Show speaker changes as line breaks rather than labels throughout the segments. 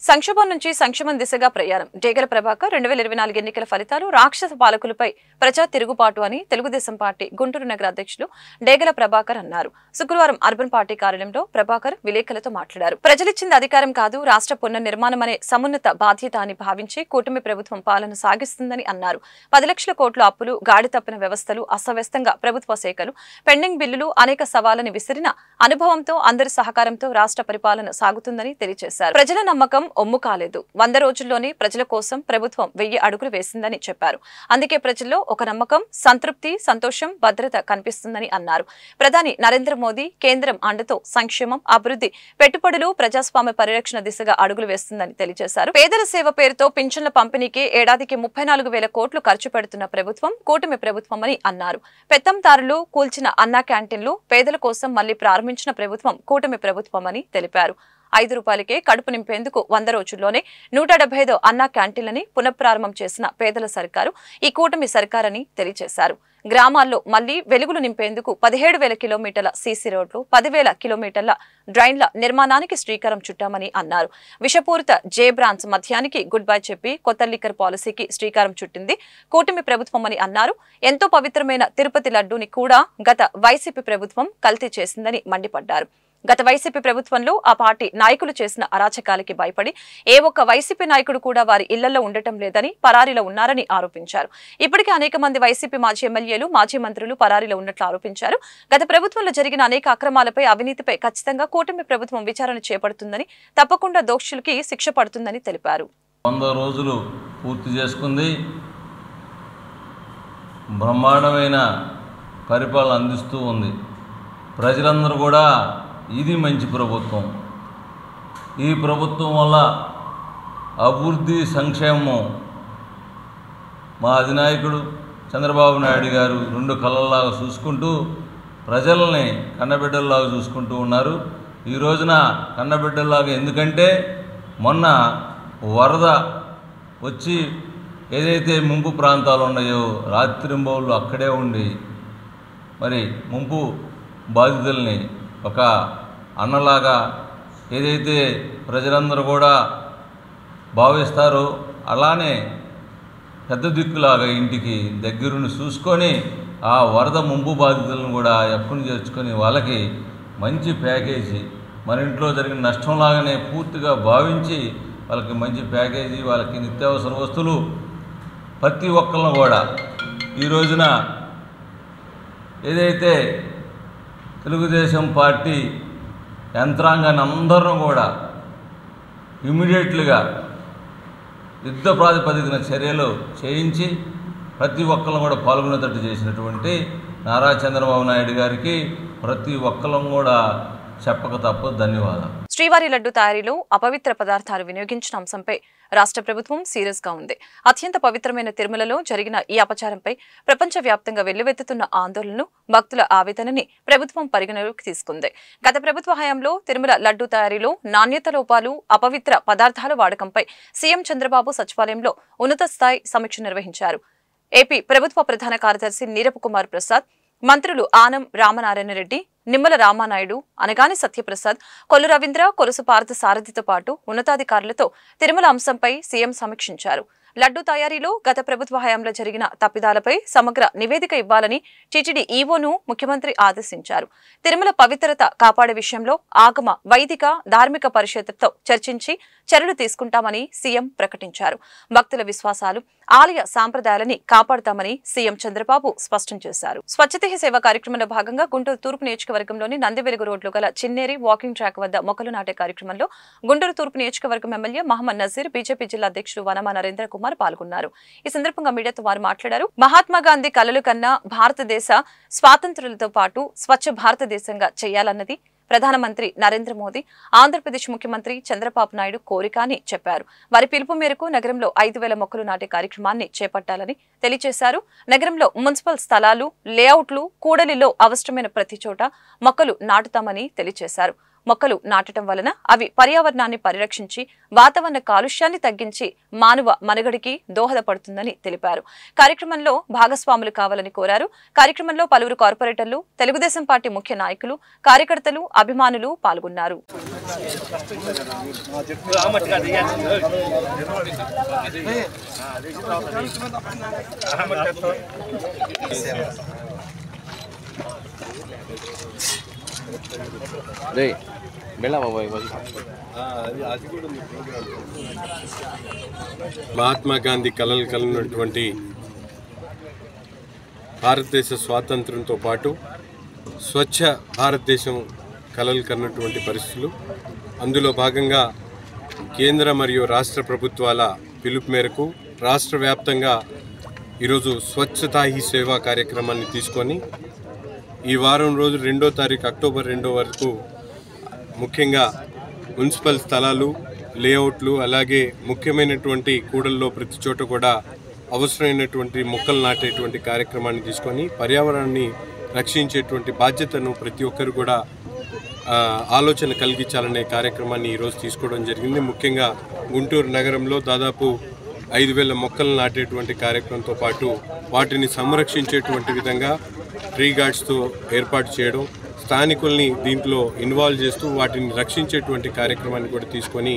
సంక్షోభం నుంచి సంక్షేమం దిశగా ప్రయాణం. డేగల ప్రభాకర్ 2024 ఎన్నికల ఫలితాలు రాక్షస పాలకులపై ప్రజా తిరుగుబాటు అని తెలుగుదేశం పార్టీ గుంటూరు నగర అధ్యక్షులు డేగల ప్రభాకర్ అన్నారు. శుక్రవారం అర్బన్ పార్టీ కార్యాలయంలో ప్రభాకర్ విలేకరులతో మాట్లాడారు. ప్రజలిచ్చింది అధికారం కాదు, రాష్ట్ర పునర్నిర్మాణం అనే సమున్నత బాధ్యత అని భావించి కూటమి ప్రభుత్వం పాలన సాగిస్తుందని అన్నారు. 10 లక్షల కోట్ల అప్పులు, గాడి తప్పిన వ్యవస్థలు, అస్తవ్యస్తంగా ప్రభుత్వ శాఖలు, పెండింగ్ బిల్లులు, అనేక సవాళ్లను విసిరిన అనుభవంతో అందరి సహకారంతో రాష్ట్ర పరిపాలన సాగుతుందని తెలియజేశారు. ప్రజల నమ్మకం ఒమ్ము కాలేదు. 100 రోజుల్లోనే ప్రజల కోసం ప్రభుత్వం 1000 అడుగులు వేసిందని చెప్పారు. అందుకే ప్రజల్లో ఒక నమ్మకం, సంతృప్తి, సంతోషం, భద్రత కనిపిస్తుందని అన్నారు. ప్రధాని నరేంద్ర మోదీ కేంద్రం అండతో సంక్షేమం, అభివృద్ధి, పెట్టుబడులు, ప్రజాస్వామ్య పరిరక్షణ దిశగా అడుగులు వేస్తుందని తెలియజేశారు. పేదల సేవ పేరుతో పింఛన్ల పంపిణీకి ఏడాదికి 34,000 కోట్లు ఖర్చు పెడుతున్న ప్రభుత్వం కూటమి ప్రభుత్వం అని అన్నారు. పెత్తందారులు కూల్చిన అన్నా క్యాంటీన్లు పేదల కోసం మళ్లీ ప్రారంభించిన ప్రభుత్వం కూటమి ప్రభుత్వం అని తెలిపారు. 5 రూపాయలకే కడుపు నింపేందుకు 100 రోజుల్లోనే 175 అన్నా క్యాంటీన్లని పునఃప్రారంభం చేసిన పేదల సర్కారు ఈ కూటమి సర్కారని తెలియజేశారు. గ్రామాల్లో మళ్లీ వెలుగులు నింపేందుకు 17,000 కిలోమీటర్ల సీసీ రోడ్లు, 10,000 కిలోమీటర్ల డ్రైన్ల నిర్మాణానికి శ్రీకారం చుట్టామని అన్నారు. విషపూరిత జే బ్రాండ్స్ మద్యానికి గుడ్ బై చెప్పి కొత్త లిక్కర్ పాలసీకి శ్రీకారం చుట్టింది కూటమి ప్రభుత్వం అని అన్నారు. ఎంతో పవిత్రమైన తిరుపతి లడ్డూని కూడా గత వైసీపీ ప్రభుత్వం కల్తీ చేసిందని మండిపడ్డారు. గత వైసీపీ ప్రభుత్వంలో ఆ పార్టీ నాయకులు చేసిన అరాచకాలకి భయపడి ఏ ఒక్క వైసీపీ నాయకుడు కూడా వారి ఇళ్లలో ఉండటం లేదని, పరారీలో ఉన్నారని ఆరోపించారు. ఇప్పటికే అనేక మంది వైసీపీ మాజీ ఎమ్మెల్యేలు, మాజీ మంత్రులు పరారీలో ఉన్నట్లు ఆరోపించారు. గత ప్రభుత్వంలో జరిగిన అనేక అక్రమాలపై, అవినీతిపై ఖచ్చితంగా కూటమి ప్రభుత్వం విచారణ చేపడుతుందని, తప్పకుండా దోషులకి శిక్ష పడుతుందని తెలిపారు.
100 రోజులు పూర్తి చేసుకుంది. బ్రహ్మాండమైన పరిపాలన అందిస్తూ ఉంది. ప్రజలందరూ కూడా ఇది మంచి ప్రభుత్వం, ఈ ప్రభుత్వం వల్ల అభివృద్ధి, సంక్షేమం మా అధినాయకుడు చంద్రబాబు నాయుడు గారు 2 కళ్ళల్లాగా చూసుకుంటూ ప్రజల్ని కన్నబిడ్డల్లాగా చూసుకుంటూ ఉన్నారు. ఈ రోజున కన్నబిడ్డల్లాగా ఎందుకంటే మొన్న వరద వచ్చి ఏదైతే ముంపు ప్రాంతాలు ఉన్నాయో రాత్రింబౌళ్ళు అక్కడే ఉండి మరి ముంపు బాధితుల్ని ఒక అన్నలాగా ఏదైతే ప్రజలందరూ కూడా భావిస్తారో అలానే పెద్ద దిక్కులాగా ఇంటికి దగ్గరుండి చూసుకొని ఆ వరద ముంపు బాధితులను కూడా ఎప్పుడు చేర్చుకొని వాళ్ళకి మంచి ప్యాకేజీ, మన ఇంట్లో జరిగిన నష్టంలాగానే పూర్తిగా భావించి వాళ్ళకి మంచి ప్యాకేజీ, వాళ్ళకి నిత్యావసర వస్తువులు ప్రతి ఒక్కళ్ళను కూడా ఈ రోజున ఏదైతే తెలుగుదేశం పార్టీ యంత్రాంగాన్ని అందరూ కూడా ఇమ్మీడియట్లుగా యుద్ధ ప్రాతిపదికన చర్యలు చేయించి ప్రతి ఒక్కళ్ళను కూడా పాల్గొనేటట్టు చేసినటువంటి నారా చంద్రబాబు నాయుడు గారికి ప్రతి ఒక్కళ్ళం కూడా చెప్పక తప్పదు ధన్యవాదాలు.
శ్రీవారి లడ్డు తయారీలో అపవిత్ర పదార్థాలు వినియోగించిన అంశంపై రాష్ట్ర ప్రభుత్వం సీరియస్ గా ఉంది. అత్యంత పవిత్రమైన తిరుమలలో జరిగిన ఈ అపచారంపై ప్రపంచవ్యాప్తంగా వెల్లువెత్తుతున్న ఆందోళనను, భక్తుల ఆవేదనని ప్రభుత్వం పరిగణలోకి తీసుకుంది. గత ప్రభుత్వ హయాంలో తిరుమల లడ్డు తయారీలో నాణ్యత లోపాలు, అపవిత్ర పదార్థాల వాడకంపై సీఎం చంద్రబాబు సచివాలయంలో ఉన్నత స్థాయి సమీక్ష నిర్వహించారు. ఏపీ ప్రభుత్వ ప్రధాన కార్యదర్శి నీరబ్ కుమార్ ప్రసాద్, మంత్రులు ఆనం రామనారాయణ రెడ్డి, నిమ్మల రామానాయుడు, అనగాని సత్యప్రసాద్, కొల్లు రవీంద్ర, కొలుసు పార్థ సారథితో పాటు ఉన్నతాధికారులతో తిరుమల అంశంపై సీఎం సమీక్షించారు. లడ్డు తయారీలో గత ప్రభుత్వ హయాంలో జరిగిన తప్పిదాలపై సమగ్ర నివేదిక ఇవ్వాలని టీటీడీ ఈవోను ముఖ్యమంత్రి ఆదేశించారు. తిరుమల పవిత్రత కాపాడే విషయంలో ఆగమ, వైదిక, ధార్మిక పరిషత్తుతో చర్చించి చర్యలు తీసుకుంటామని సీఎం ప్రకటించారు. భక్తుల విశ్వాసాలు, ఆలయ సాంప్రదాయాలని కాపాడుతామని సీఎం చంద్రబాబు స్పష్టం చేశారు. స్వచ్ఛత హీ సేవ కార్యక్రమంలో భాగంగా గుంటూరు తూర్పు నియోజకవర్గంలోని నందివెలుగు రోడ్లో గల చిన్నేరి వాకింగ్ ట్రాక్ వద్ద మొక్కలు నాటే కార్యక్రమంలో గుంటూరు తూర్పు నియోజకవర్గం ఎమ్మెల్యే మహమ్మద్ నజీర్, బీజేపీ జిల్లా అధ్యక్షులు వనమా నరేంద్ర కుమార్ పాల్గొన్నారు. ఈ సందర్భంగా మీడియాతో వారు మాట్లాడారు. మహాత్మా గాంధీ కలలు కన్నా భారతదేశ స్వాతంత్ర్యాలతో పాటు స్వచ్ఛ భారతదేశంగా చేయాలన్నది ప్రధానమంత్రి నరేంద్ర మోదీ, ఆంధ్రప్రదేశ్ ముఖ్యమంత్రి చంద్రబాబు నాయుడు కోరిక అని చెప్పారు. వారి పిలుపు మేరకు నగరంలో 5,000 మొక్కలు నాటే కార్యక్రమాన్ని చేపట్టాలని తెలియజేశారు. నగరంలో మున్సిపల్ స్థలాలు, లేఅవుట్లు, కూడలిలో అవసరమైన ప్రతి చోట మొక్కలు నాటుతామని తెలియజేశారు. మొక్కలు నాటడం వలన అవి పర్యావరణాన్ని పరిరక్షించి వాతావరణ కాలుష్యాన్ని తగ్గించి మానవ మనుగడికి దోహదపడుతుందని తెలిపారు. కార్యక్రమంలో భాగస్వాములు కావాలని కోరారు. కార్యక్రమంలో పలువురు కార్పొరేటర్లు, తెలుగుదేశం పార్టీ ముఖ్య నాయకులు, కార్యకర్తలు, అభిమానులు పాల్గొన్నారు.
మహాత్మా గాంధీ కలలు కలిగినటువంటి భారతదేశ స్వాతంత్రంతో పాటు స్వచ్ఛ భారతదేశం కలలు కన్నటువంటి పరిస్థితులు. అందులో భాగంగా కేంద్ర మరియు రాష్ట్ర ప్రభుత్వాల పిలుపు మేరకు రాష్ట్ర వ్యాప్తంగా ఈరోజు స్వచ్ఛతా హీ సేవా కార్యక్రమాన్ని తీసుకొని ఈ వారం రోజు 2వ తారీఖు అక్టోబర్ 2 వరకు ముఖ్యంగా మున్సిపల్ స్థలాలు, లేఅవుట్లు, అలాగే ముఖ్యమైనటువంటి కూడల్లో ప్రతి చోట కూడా అవసరమైనటువంటి మొక్కలు నాటేటువంటి కార్యక్రమాన్ని తీసుకొని పర్యావరణాన్ని రక్షించేటువంటి బాధ్యతను ప్రతి ఒక్కరు కూడా ఆలోచన కలిగించాలనే కార్యక్రమాన్ని ఈరోజు తీసుకోవడం జరిగింది. ముఖ్యంగా గుంటూరు నగరంలో దాదాపు 5,000 మొక్కలు నాటేటువంటి కార్యక్రమంతో పాటు వాటిని సంరక్షించేటువంటి విధంగా ట్రీ గార్డ్స్తో ఏర్పాటు చేయడం, స్థానికుల్ని దీంట్లో ఇన్వాల్వ్ చేస్తూ వాటిని రక్షించేటువంటి కార్యక్రమాన్ని కూడా తీసుకొని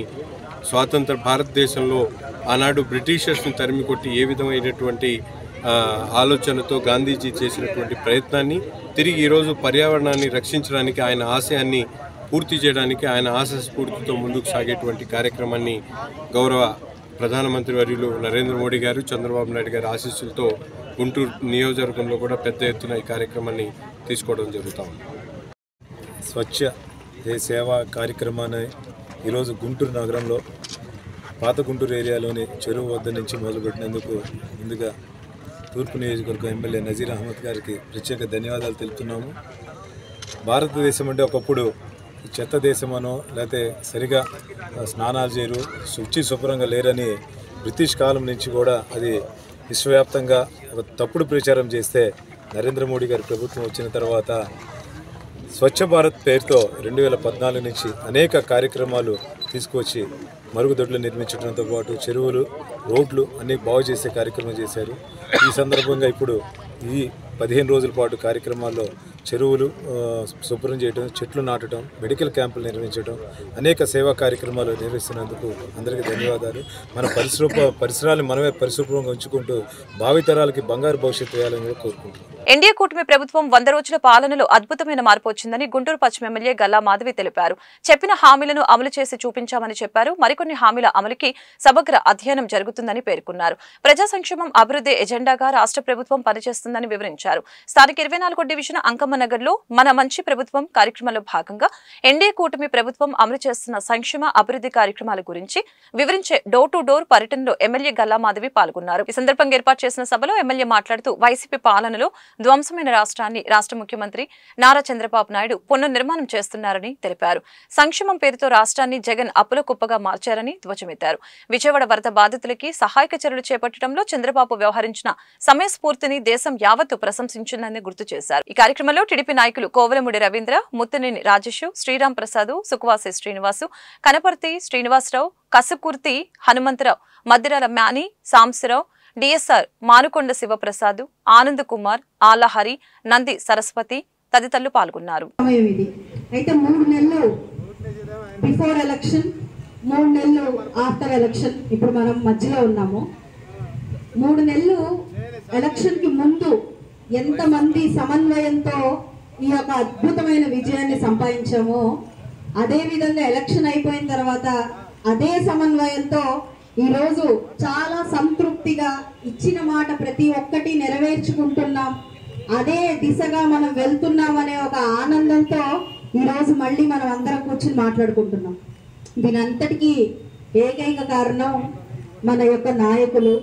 స్వాతంత్ర భారతదేశంలో ఆనాడు బ్రిటిషర్స్ని తరిమి కొట్టి ఏ విధమైనటువంటి ఆలోచనతో గాంధీజీ చేసినటువంటి ప్రయత్నాన్ని తిరిగి ఈరోజు పర్యావరణాన్ని రక్షించడానికి, ఆయన ఆశయాన్ని పూర్తి చేయడానికి, ఆయన ఆశయ స్ఫూర్తితో ముందుకు సాగేటువంటి కార్యక్రమాన్ని గౌరవ ప్రధానమంత్రి వర్యులు నరేంద్ర మోడీ గారు, చంద్రబాబు నాయుడు గారి ఆశీస్సులతో గుంటూరు నియోజకవర్గంలో కూడా పెద్ద ఎత్తున ఈ కార్యక్రమాన్ని తీసుకోవడం జరుగుతూ ఉంది.
స్వచ్ఛ సేవా కార్యక్రమాన్ని ఈరోజు గుంటూరు నగరంలో పాత గుంటూరు ఏరియాలోని చెరువు వద్ద నుంచి మొదలుపెట్టినందుకు ముందుగా తూర్పు నియోజకవర్గం ఎమ్మెల్యే నజీర్ అహ్మద్ గారికి ప్రత్యేక ధన్యవాదాలు తెలుపుతున్నాము. భారతదేశం అంటే ఒకప్పుడు చెత్త దేశమనో లేకపోతే సరిగా స్నానాలు చేయరు, శుభ్రంగా లేరని బ్రిటిష్ కాలం నుంచి కూడా అది విశ్వవ్యాప్తంగా ఒక తప్పుడు ప్రచారం చేస్తే నరేంద్ర మోడీ గారి ప్రభుత్వం వచ్చిన తర్వాత స్వచ్ఛ భారత్ పేరుతో 2014 నుంచి అనేక కార్యక్రమాలు తీసుకొచ్చి మరుగుదొడ్లు నిర్మించడంతో పాటు చెరువులు, రోడ్లు అన్నీ బాగు చేసే కార్యక్రమం చేశారు. ఈ సందర్భంగా ఇప్పుడు ఈ 15 రోజుల పాటు కార్యక్రమాల్లో చెరువులు శుభ్రం చేయడం, చెట్లు నాటడం, మెడికల్ క్యాంపులు నిర్వహించడం, అనేక సేవా కార్యక్రమాలు నిర్వహిస్తున్నందుకు అందరికీ ధన్యవాదాలు. మన పరిసరాలను మనమే పరిశుభ్రంగా ఉంచుకుంటూ భావితరాలకి బంగారు భవిష్యత్తు వేయాలని కోరుకుంటున్నాం.
ఎన్డీఏ కూటమి ప్రభుత్వం 100 రోజుల పాలనలో అద్భుతమైన మార్పు వచ్చిందని గుంటూరు పశ్చిమ ఎమ్మెల్యే గల్లా మాధవి తెలిపారు. చెప్పిన హామీలను అమలు చేసి చూపించామని చెప్పారు. మరికొన్ని హామీల అమలుకి సమగ్ర అధ్యయనం జరుగుతుందని పేర్కొన్నారు. ప్రజా సంక్షేమం, అభివృద్ధి ఎజెండాగా రాష్ట్ర ప్రభుత్వం పనిచేస్తుందని వివరించారు. స్థానిక 24వ డివిజన్ అంకమ్మనగర్ లో మన మంచి ప్రభుత్వం కార్యక్రమంలో భాగంగా ఎన్డీఏ కూటమి ప్రభుత్వం అమలు చేస్తున్న సంక్షేమ అభివృద్ధి కార్యక్రమాల గురించి వివరించే డోర్ టు డోర్ పర్యటనలో ఎమ్మెల్యే గల్లా మాధవి పాల్గొన్నారు. ఈ సందర్భంగా ఏర్పాటు చేసిన సభలో ఎమ్మెల్యే మాట్లాడుతూ వైసీపీ పాలనలో ధ్వంసమైన రాష్ట్రాన్ని రాష్ట్ర ముఖ్యమంత్రి నారా చంద్రబాబు నాయుడు పునర్నిర్మాణం చేస్తున్నారని తెలిపారు. సంక్షేమం పేరుతో రాష్ట్రాన్ని జగన్ అప్పుల కుప్పగా మార్చారని ధ్వజమెత్తారు. విజయవాడ వరద బాధితులకి సహాయక చర్యలు చేపట్టడంలో చంద్రబాబు వ్యవహరించిన సమయస్ఫూర్తిని దేశం యావత్తు ప్రశంసించిందని గుర్తు చేశారు. ఈ కార్యక్రమంలో టీడీపీ నాయకులు కోవలముడి రవీంద్ర, ముత్తనేని రాజేష్, శ్రీరామ్ ప్రసాద్, సుఖవాసి శ్రీనివాసు, కనపర్తి శ్రీనివాసరావు, కసుకుర్తి హనుమంతరావు, మద్దిరాల మ్యాని సాంబశివరావు, డిఎస్ఆర్ మానుకొండ శివప్రసాద్, ఆనంద్ కుమార్, ఆలహరి, నంది సరస్వతి తదితరులు పాల్గొన్నారు.
అయితే 3 నెలలు బిఫోర్ ఎలక్షన్, 3 నెలలు ఆఫ్టర్ ఎలక్షన్, ఇప్పుడు మనం మధ్యలో ఉన్నాము. 3 నెలలు ఎలక్షన్ కి ముందు ఎంతమంది సమన్వయంతో ఈ యొక్క అద్భుతమైన విజయాన్ని సంపాదించామో, అదే విధంగా ఎలక్షన్ అయిపోయిన తర్వాత అదే సమన్వయంతో ఈరోజు చాలా సంతృప్తిగా ఇచ్చిన మాట ప్రతి ఒక్కటి నెరవేర్చుకుంటున్నాం, అదే దిశగా మనం వెళ్తున్నామనే ఒక ఆనందంతో ఈరోజు మళ్ళీ మనం అందరం కూర్చుని మాట్లాడుకుంటున్నాం. దీని అంతటికీ ఏకైక కారణం మన యొక్క నాయకులు.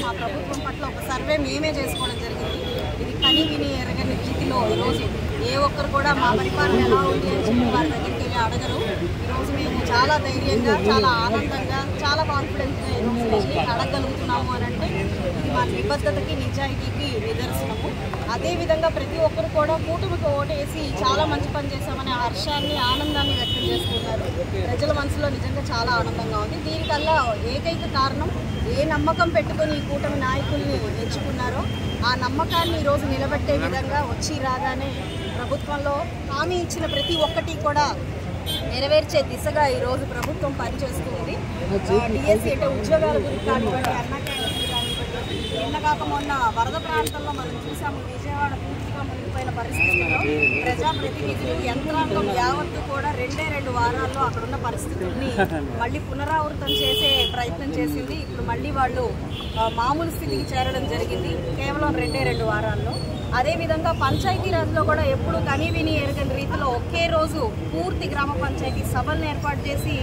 మా ప్రభుత్వం పట్ల ఒక సర్వే మేమే చేసుకోవడం జరిగింది. ఇది కని విని ఎరగని రీతిలో ఈరోజు ఏ ఒక్కరు కూడా మా పరిపాలన ఎలా ఉంది అని చెప్పి వారి దగ్గరికి అడగరు. ఈరోజు మేము చాలా ధైర్యంగా, చాలా ఆనందంగా, చాలా కాన్ఫిడెన్స్గా ఈరోజు వెళ్ళి అడగగలుగుతున్నాము అని అంటే ఇది మా నిబద్ధతకి, నిజాయితీకి నిదర్శనము. అదేవిధంగా ప్రతి ఒక్కరు కూడా కూటమికి ఓటేసి చాలా మంచి పని చేశామనే హర్షాన్ని, ఆనందాన్ని వ్యక్తం చేస్తున్నారు. ప్రజల మనసులో నిజంగా చాలా ఆనందంగా ఉంది. దీనికల్లా ఏకైక కారణం ఏ నమ్మకం పెట్టుకొని ఈ కూటమి నాయకుల్ని ఎంచుకున్నారో ఆ నమ్మకాన్ని ఈరోజు నిలబెట్టే విధంగా వచ్చి రాగానే ప్రభుత్వంలో హామీ ఇచ్చిన ప్రతి ఒక్కటి కూడా నెరవేర్చే దిశగా ఈరోజు ప్రభుత్వం పనిచేస్తుంది. డిఎస్సి అంటే ఉద్యోగాల గురించి కానివ్వండి, అన్న క్యాంటీన్లు కానివ్వండి, నిన్న కాక మొన్న వరద ప్రాంతంలో మనం చూసాము. విజయవాడ పూర్తిగా మునిగిపోయిన పరిస్థితుల్లో ప్రజాప్రతినిధులు, యంత్రాంగం యావత్తు కూడా 2 వారాల్లో అక్కడున్న పరిస్థితుల్ని మళ్ళీ పునరావృతం చేసే ప్రయత్నం చేసింది. ఇప్పుడు మళ్ళీ వాళ్ళు మామూలు స్థితికి చేరడం జరిగింది కేవలం 2 వారాల్లో. అదేవిధంగా పంచాయతీరాజ్లో కూడా ఎప్పుడు కనీవిని ఎరగని రీతిలో ఒకే రోజు పూర్తి గ్రామ పంచాయతీ సభలను ఏర్పాటు చేసి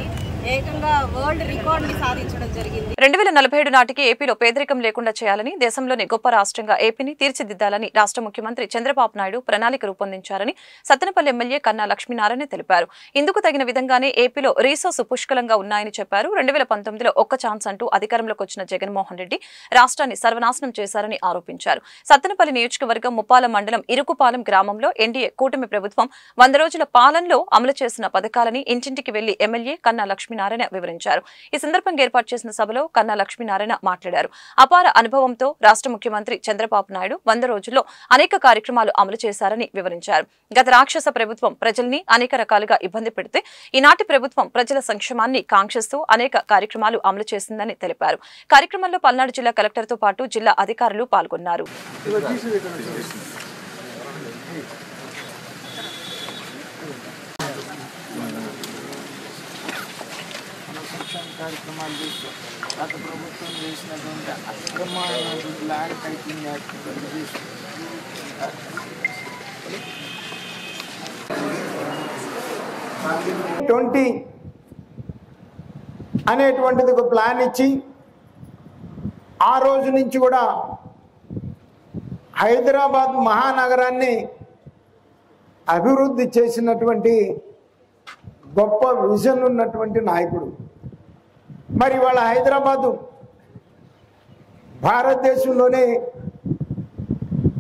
ఏకంగా వరల్డ్ రికార్డుని సాధించడం జరిగింది.
2047 నాటికి ఏపీలో పేదరికం లేకుండా చేయాలని, దేశంలోని గొప్ప రాష్ట్రంగా ఏపీని తీర్చిదిద్దాలని రాష్ట్ర ముఖ్యమంత్రి చంద్రబాబు నాయుడు ప్రణాళిక రూపొందించారని సత్తెనపల్లి ఎమ్మెల్యే కన్నా లక్ష్మీనారాయణ తెలిపారు. ఇందుకు తగిన విధంగానే ఏపీలో రీసోర్స్ పుష్కలంగా ఉన్నాయని చెప్పారు. 2019లో ఒక్క ఛాన్స్ అంటూ అధికారంలోకి వచ్చిన జగన్మోహన్ రెడ్డి రాష్ట్రాన్ని సర్వనాశనం చేశారని ఆరోపించారు. సత్తెనపల్లి నియోజకవర్గం ముప్పాల మండలం ఇరుకుపాలెం గ్రామంలో ఎన్డీఏ కూటమి ప్రభుత్వం 100 రోజుల పాలనలో అమలు చేసిన పథకాలని ఇంటింటికి వెళ్లి ఎమ్మెల్యే కన్నా లక్ష్మీనారాయణ వివరించారు. ఈ సందర్భంగా ఏర్పాటు చేసిన సభలో కన్నా లక్ష్మీనారాయణ మాట్లాడారు. అపార అనుభవంతో రాష్ట్ర ముఖ్యమంత్రి చంద్రబాబు నాయుడు 100 రోజుల్లో అనేక కార్యక్రమాలు అమలు చేశారని వివరించారు. గత రాక్షస ప్రభుత్వం ప్రజల్ని అనేక రకాలుగా ఇబ్బంది పెడితే ఈనాటి ప్రభుత్వం ప్రజల సంక్షేమాన్ని కాంక్షిస్తూ అనేక కార్యక్రమాలు అమలు చేసిందని తెలిపారు. కార్యక్రమంలో పల్నాడు జిల్లా కలెక్టర్తో పాటు జిల్లా అధికారులు పాల్గొన్నారు.
కార్యక్రమాలు చేస్తూ గత ప్రభుత్వం చేసినటువంటి అక్రమాలను ల్యాండ్ టైటిలింగ్ యాక్ట్ చేసి 20 అనేటువంటిది ఒక ప్లాన్ ఇచ్చి ఆ రోజు నుంచి కూడా హైదరాబాద్ మహానగరాన్ని అభివృద్ధి చేసినటువంటి గొప్ప విజన్ ఉన్నటువంటి నాయకుడు. మరి వాళ్ళ హైదరాబాదు భారతదేశంలోనే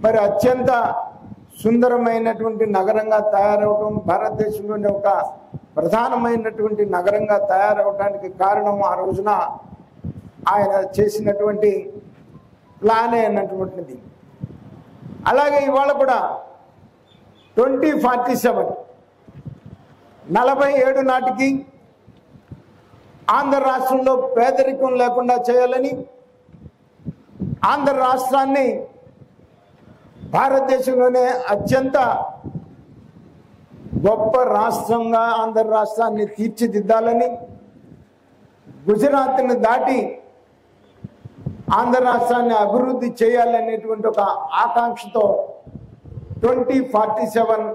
మరి అత్యంత సుందరమైనటువంటి నగరంగా తయారవటం, భారతదేశంలోనే ఒక ప్రధానమైనటువంటి నగరంగా తయారవటానికి కారణం ఆ రోజున ఆయన చేసినటువంటి ప్లానే అన్నటువంటిది. అలాగే ఇవాళ కూడా 2047 47 నాటికి ఆంధ్ర రాష్ట్రంలో పేదరికం లేకుండా చేయాలని, ఆంధ్ర రాష్ట్రాన్ని భారతదేశంలోనే అత్యంత గొప్ప రాష్ట్రంగా ఆంధ్ర రాష్ట్రాన్ని తీర్చిదిద్దాలని, గుజరాత్ని దాటి ఆంధ్ర రాష్ట్రాన్ని అభివృద్ధి చేయాలనేటువంటి ఒక ఆకాంక్షతో 2047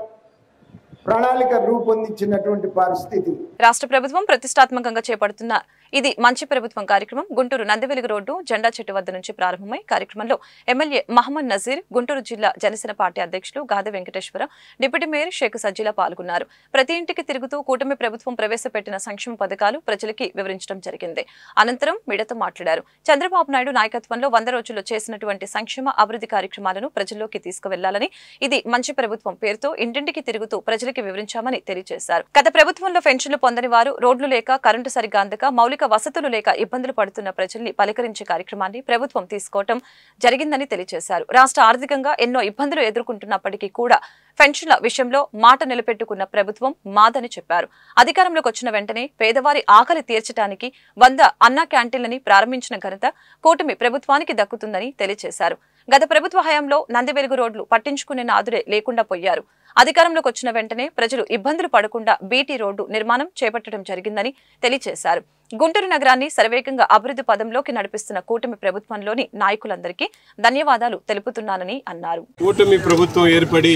ప్రణాళిక రూపొందించినటువంటి పరిస్థితి.
రాష్ట్ర ప్రభుత్వం ప్రతిష్టాత్మకంగా చేపడుతున్న ఇది మంచి ప్రభుత్వం కార్యక్రమం గుంటూరు నందివెలుగు రోడ్డు జెండా చెట్టు వద్ద నుంచి ప్రారంభమై కార్యక్రమంలో ఎమ్మెల్యే మహమ్మద్ నజీర్, గుంటూరు జిల్లా జనసేన పార్టీ అధ్యక్షులు గాదె వెంకటేశ్వర, డిప్యూటీ మేయర్ షేక్ సజ్జీలా పాల్గొన్నారు. ప్రతి ఇంటికి తిరుగుతూ కూటమి ప్రభుత్వం ప్రవేశపెట్టిన సంక్షేమ పథకాలు ప్రజలకి వివరించడం జరిగింది. అనంతరం మీడియాతో మాట్లాడారు. చంద్రబాబు నాయుడు నాయకత్వంలో 100 రోజుల్లో చేసినటువంటి సంక్షేమ అభివృద్ధి కార్యక్రమాలను ప్రజల్లోకి తీసుకువెళ్లాలని, ఇది మంచి ప్రభుత్వం పేరుతో ఇంటింటికి తిరుగుతూ ప్రజలకి వివరించామని తెలియజేశారు. గత ప్రభుత్వంలో పెన్షన్లు పొందని వారు, రోడ్లు లేక, కరెంటు సరిగా అందక, మౌలిక వసతులు లేక ఇబ్బందులు పడుతున్న ప్రజల్ని పలకరించే కార్యక్రమాన్ని ప్రభుత్వం తీసుకోవడం జరిగిందని తెలియజేశారు. రాష్ట్ర ఆర్థికంగా ఎన్నో ఇబ్బందులు ఎదుర్కొంటున్నప్పటికీ కూడా పెన్షన్ల విషయంలో మాట నిలబెట్టుకున్న ప్రభుత్వం మాదని చెప్పారు. అధికారంలోకి వచ్చిన వెంటనే పేదవారి ఆకలి తీర్చడానికి 100 అన్నా క్యాంటీన్లని ప్రారంభించిన ఘనత కూటమి ప్రభుత్వానికి దక్కుతుందని తెలియజేశారు. గత ప్రభుత్వ హయాంలో నందివెలుగు రోడ్లు పట్టించుకునే నాదుడే లేకుండా పోయారు. అధికారంలోకి వచ్చిన వెంటనే ప్రజలు ఇబ్బందులు పడకుండా బీటీ రోడ్డు నిర్మాణం చేపట్టడం జరిగిందని తెలియజేశారు. గుంటూరు నగరాన్ని శరవేగంగా అభివృద్ధి పదంలోకి నడిపిస్తున్న కూటమి ప్రభుత్వంలోని నాయకులందరికీ ధన్యవాదాలు తెలుపుతున్నానని అన్నారు.
కూటమి ప్రభుత్వం ఏర్పడి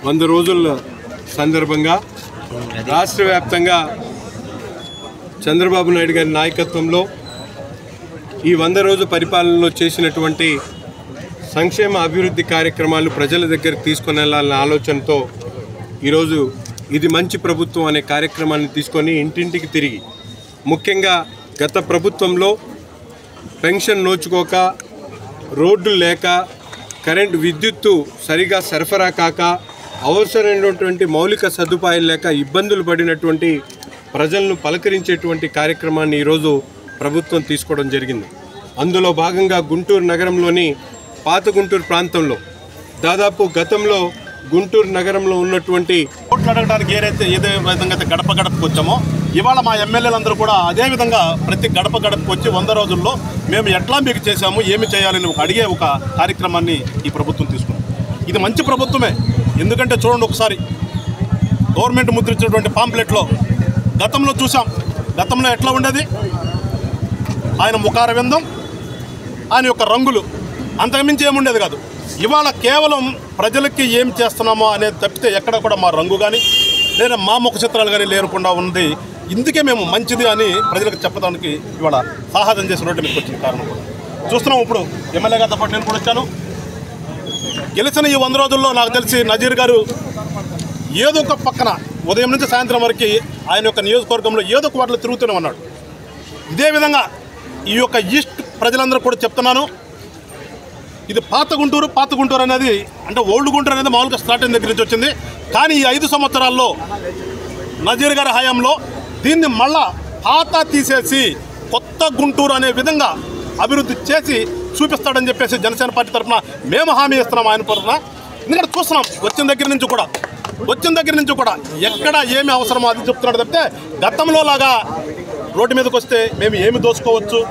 100 రోజుల సందర్భంగా రాష్ట్ర వ్యాప్తంగా చంద్రబాబు నాయుడు గారి నాయకత్వంలో ఈ 100 రోజు పరిపాలనలో చేసినటువంటి సంక్షేమ అభివృద్ధి కార్యక్రమాలు ప్రజల దగ్గరికి తీసుకుని వెళ్ళాలన్న ఆలోచనతో ఈరోజు ఇది మంచి ప్రభుత్వం అనే కార్యక్రమాన్ని తీసుకొని ఇంటింటికి తిరిగి, ముఖ్యంగా గత ప్రభుత్వంలో పెన్షన్ నోచుకోక, రోడ్లు లేక, కరెంటు విద్యుత్తు సరిగా సరఫరా కాక, అవసరమైనటువంటి మౌలిక సదుపాయాలు లేక ఇబ్బందులు పడినటువంటి ప్రజలను పలకరించేటువంటి కార్యక్రమాన్ని ఈరోజు ప్రభుత్వం తీసుకోవడం జరిగింది. అందులో భాగంగా గుంటూరు నగరంలోని పాత గుంటూరు ప్రాంతంలో దాదాపు గతంలో గుంటూరు నగరంలో ఉన్నటువంటి
ఓట్లు అడగడానికి ఏదే విధంగా అయితే గడప గడపకు వచ్చామో, ఇవాళ మా ఎమ్మెల్యేలందరూ కూడా అదేవిధంగా ప్రతి గడప గడపకు వచ్చి 100 రోజుల్లో మేము ఎట్లా మీకు చేశాము, ఏమి చేయాలని అడిగే ఒక కార్యక్రమాన్ని ఈ ప్రభుత్వం తీసుకుంది. ఇది మంచి ప్రభుత్వమే. ఎందుకంటే చూడండి, ఒకసారి గవర్నమెంట్ ముద్రించినటువంటి పాంప్లెట్లో గతంలో చూసాం. గతంలో ఎట్లా ఉండేది? ఆయన ముఖార విందం, ఆయన యొక్క రంగులు, అంతకుమించి ఏముండేది కాదు. ఇవాళ కేవలం ప్రజలకి ఏం చేస్తున్నామో అనేది తప్పితే ఎక్కడ కూడా మా రంగు కానీ లేదా మా ముఖ చిత్రాలు కానీ లేకుండా ఉంది. ఇందుకే మేము మంచిది అని ప్రజలకు చెప్పడానికి ఇవాళ సాహసం చేసినట్టు మీకు వచ్చిన కారణం కూడా చూస్తున్నాం. ఇప్పుడు ఎమ్మెల్యే గారితో పాటు నేను కూడా వచ్చాను. గెలిచిన ఈ 100 రోజుల్లో నాకు తెలిసి నజీర్ గారు ఏదో ఒక పక్కన ఉదయం నుంచి సాయంత్రం వరకు ఆయన యొక్క నియోజకవర్గంలో ఏదో ఒక వాటిలో తిరుగుతూనే ఉన్నాడు. ఇదే విధంగా ఈ యొక్క ఈస్ట్ ప్రజలందరూ కూడా చెప్తున్నాను, ఇది పాత గుంటూరు అనేది, అంటే ఓల్డ్ గుంటూరు అనేది మామూలుగా స్టార్టింగ్ దగ్గర నుంచి వచ్చింది. కానీ ఈ 5 సంవత్సరాల్లో నజీర్ గారి హయాంలో దీన్ని మళ్ళా పాత తీసేసి కొత్త గుంటూరు అనే విధంగా అభివృద్ధి చేసి చూపిస్తాడని చెప్పేసి జనసేన పార్టీ తరఫున మేము హామీ ఇస్తున్నాం ఆయన తరఫున. ఎందుకంటే చూస్తున్నాం వచ్చిన దగ్గర నుంచి కూడా ఎక్కడ ఏమి అవసరమో అది చెప్తున్నాడు తప్పితే గతంలో లాగా రోడ్డు మీదకి వస్తే మేము ఏమి దోచుకోవచ్చు.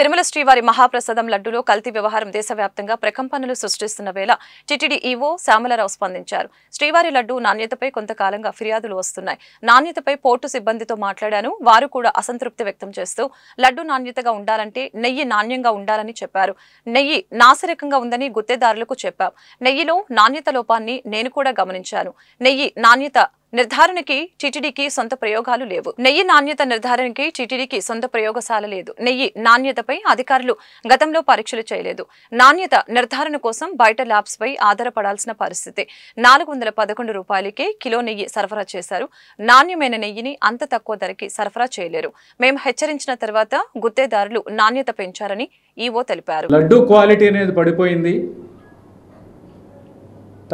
తిరుమల శ్రీవారి మహాప్రసాదం లడ్డూలో కల్తీ వ్యవహారం దేశవ్యాప్తంగా ప్రకంపనలు సృష్టిస్తున్న వేళ టీటీడీ ఈవో శ్యామలరావు స్పందించారు. శ్రీవారి లడ్డూ నాణ్యతపై కొంతకాలంగా ఫిర్యాదులు వస్తున్నాయి. నాణ్యతపై పోర్టు సిబ్బందితో మాట్లాడాను. వారు కూడా అసంతృప్తి వ్యక్తం చేస్తూ లడ్డూ నాణ్యతగా ఉండాలంటే నెయ్యి నాణ్యంగా ఉండాలని చెప్పారు. నెయ్యి నాసిరకంగా ఉందని గుత్తేదారులకు చెప్పాం. నెయ్యిలో నాణ్యత లోపాన్ని నేను కూడా గమనించాను. నెయ్యి నాణ్యత నిర్ధారణకి టీటీడీకి సొంత ప్రయోగాలు లేవు. నెయ్యి నాణ్యత నిర్ధారణకి టీటీడీకి సొంత ప్రయోగశాల లేదు. నెయ్యి నాణ్యతపై అధికారులు గతంలో పరీక్షలు చేయలేదు. నాణ్యత నిర్ధారణ కోసం బయట ల్యాబ్స్ పై ఆధారపడాల్సిన పరిస్థితి. 411 రూపాయలకే కిలో నెయ్యి సరఫరా చేశారు. నాణ్యమైన నెయ్యిని అంత తక్కువ ధరకి సరఫరా చేయలేరు. మేము హెచ్చరించిన తర్వాత గుత్తేదారులు నాణ్యత పెంచారని ఈవో తెలిపారు.
లడ్డూ క్వాలిటీ అనేది పడిపోయింది.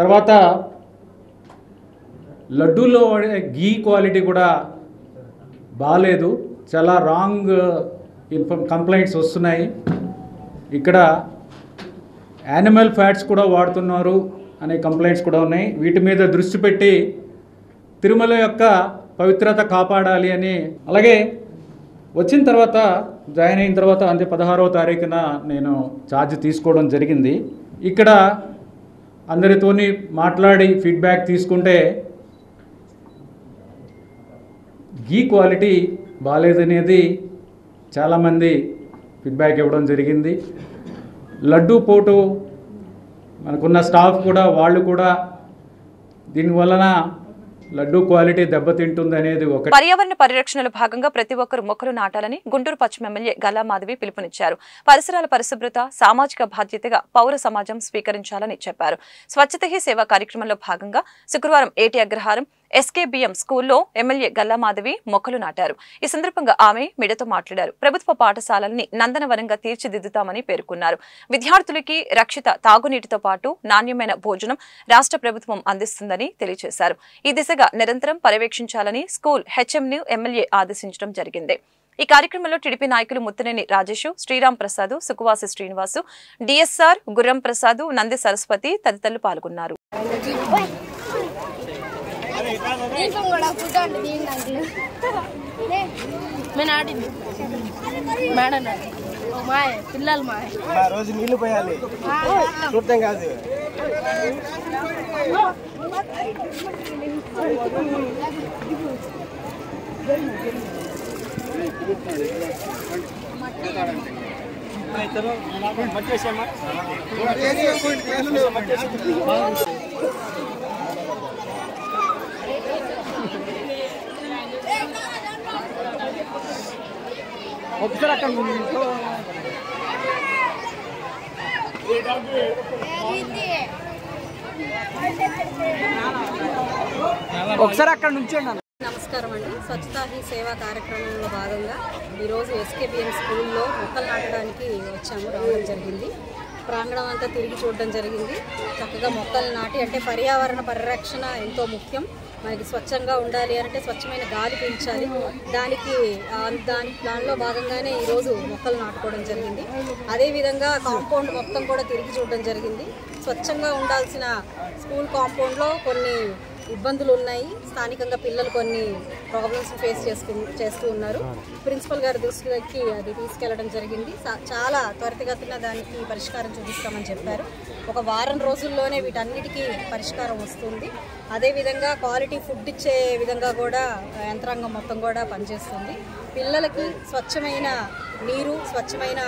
తర్వాత లడ్డూలో గీ క్వాలిటీ కూడా బాగాలేదు. చాలా రాంగ్ కంప్లైంట్స్ వస్తున్నాయి. ఇక్కడ యానిమల్ ఫ్యాట్స్ కూడా వాడుతున్నారు అనే కంప్లైంట్స్ కూడా ఉన్నాయి. వీటి మీద దృష్టి పెట్టి తిరుమల యొక్క పవిత్రత కాపాడాలి అని, అలాగే వచ్చిన తర్వాత జాయిన్ అయిన తర్వాత అంటే 16వ తారీఖున నేను ఛార్జ్ తీసుకోవడం జరిగింది. ఇక్కడ అందరితోని మాట్లాడి ఫీడ్బ్యాక్ తీసుకుంటే గీ క్వాలిటీ బాగాలేదనేది చాలామంది ఫీడ్బ్యాక్ ఇవ్వడం జరిగింది. లడ్డూ పోటు మనకున్న స్టాఫ్ కూడా వాళ్ళు కూడా దీనివలన లడ్డూ క్వాలిటీ దెబ్బతింటుంది అనేది ఒక.
పర్యావరణ పరిరక్షణలో భాగంగా ప్రతి ఒక్కరూ మొక్కలు నాటాలని గుంటూరు పశ్చిమ ఎమ్మెల్యే గల్లా మాధవి పిలుపునిచ్చారు. పరిసరాల పరిశుభ్రత సామాజిక బాధ్యతగా పౌర సమాజం స్వీకరించాలని చెప్పారు. స్వచ్ఛత హీ సేవ కార్యక్రమంలో భాగంగా శుక్రవారం ఏటి అగ్రహారం ఎస్కేబిఎం స్కూల్లో ఎమ్మెల్యే గల్లా మాధవి మొక్కలు నాటారు. ఈ సందర్భంగా ఆమె మీడియాతో మాట్లాడారు. ప్రభుత్వ పాఠశాలల్ని నందనవనంగా తీర్చిదిద్దుతామని పేర్కొన్నారు. విద్యార్థులకి రక్షిత తాగునీటితో పాటు నాణ్యమైన భోజనం రాష్ట్ర ప్రభుత్వం అందిస్తుందని తెలియజేశారు. ఈ దిశగా నిరంతరం పర్యవేక్షించాలని స్కూల్ హెచ్ఎంను ఎమ్మెల్యే ఆదేశించడం జరిగింది. ఈ కార్యక్రమంలో టీడీపీ నాయకులు ముత్తనేని రాజేష్, శ్రీరామ్ ప్రసాద్, సుకువాసి శ్రీనివాసు, డిఎస్ఆర్, గుర్రం ప్రసాద్, నంది సరస్వతి తదితరులు పాల్గొన్నారు.
పిల్లలు మా రోజు నీళ్లు పోయాలి చూడటం కాదు. ఒకసారి అక్కడ చాలా ఒకసారి అక్కడ నుంచి
నమస్కారం అండి. స్వచ్ఛతా హీ సేవా కార్యక్రమంలో భాగంగా ఈరోజు ఎస్కేబిఎం స్కూల్లో మొక్కలు నాటడానికి రావడం జరిగింది. ప్రాంగణం అంతా తిరిగి చూడడం జరిగింది. చక్కగా మొక్కలు నాటి అంటే పర్యావరణ పరిరక్షణ ఎంతో ముఖ్యం. మనకి స్వచ్ఛంగా ఉండాలి అంటే స్వచ్ఛమైన గాలి పీల్చాలి. దానిలో భాగంగానే ఈరోజు మొక్కలు నాటుకోవడం జరిగింది. అదేవిధంగా కాంపౌండ్ మొత్తం కూడా తిరిగి చూడడం జరిగింది. స్వచ్ఛంగా ఉండాల్సిన స్కూల్ కాంపౌండ్లో కొన్ని ఇబ్బందులు ఉన్నాయి. స్థానికంగా పిల్లలు కొన్ని ప్రాబ్లమ్స్ ఫేస్ చేస్తూ ఉన్నారు. ప్రిన్సిపల్ గారి దృష్టికి అది తీసుకెళ్లడం జరిగింది. చాలా త్వరితగతిన దానికి పరిష్కారం చూపిస్తామని చెప్పారు. ఒక వారం రోజుల్లోనే వీటన్నిటికీ పరిష్కారం వస్తుంది. అదేవిధంగా క్వాలిటీ ఫుడ్ ఇచ్చే విధంగా కూడా యంత్రాంగం మొత్తం కూడా పనిచేస్తుంది. పిల్లలకి స్వచ్ఛమైన నీరు, స్వచ్ఛమైన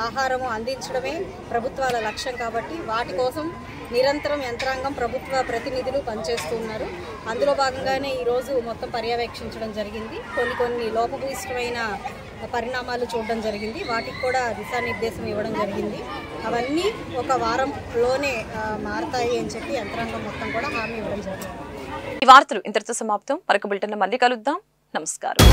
ఆహారము అందించడమే ప్రభుత్వాల లక్ష్యం కాబట్టి వాటి కోసం నిరంతరం యంత్రాంగం, ప్రభుత్వ ప్రతినిధులు పనిచేస్తున్నారు. అందులో భాగంగానే ఈరోజు మొత్తం పర్యవేక్షించడం జరిగింది. కొన్ని లోపభూయిష్టమైన పరిణామాలు చూడడం జరిగింది. వాటికి కూడా దిశానిర్దేశం ఇవ్వడం జరిగింది. అవన్నీ ఒక వారంలోనే మారతాయి అని చెప్పి యంత్రాంగం మొత్తం కూడా హామీ ఇవ్వడం జరిగింది.
ఈ వార్తలు ఇంతటితో సమాప్తం. మరొక బులెటిన్లో మళ్ళీ కలుద్దాం. నమస్కారం.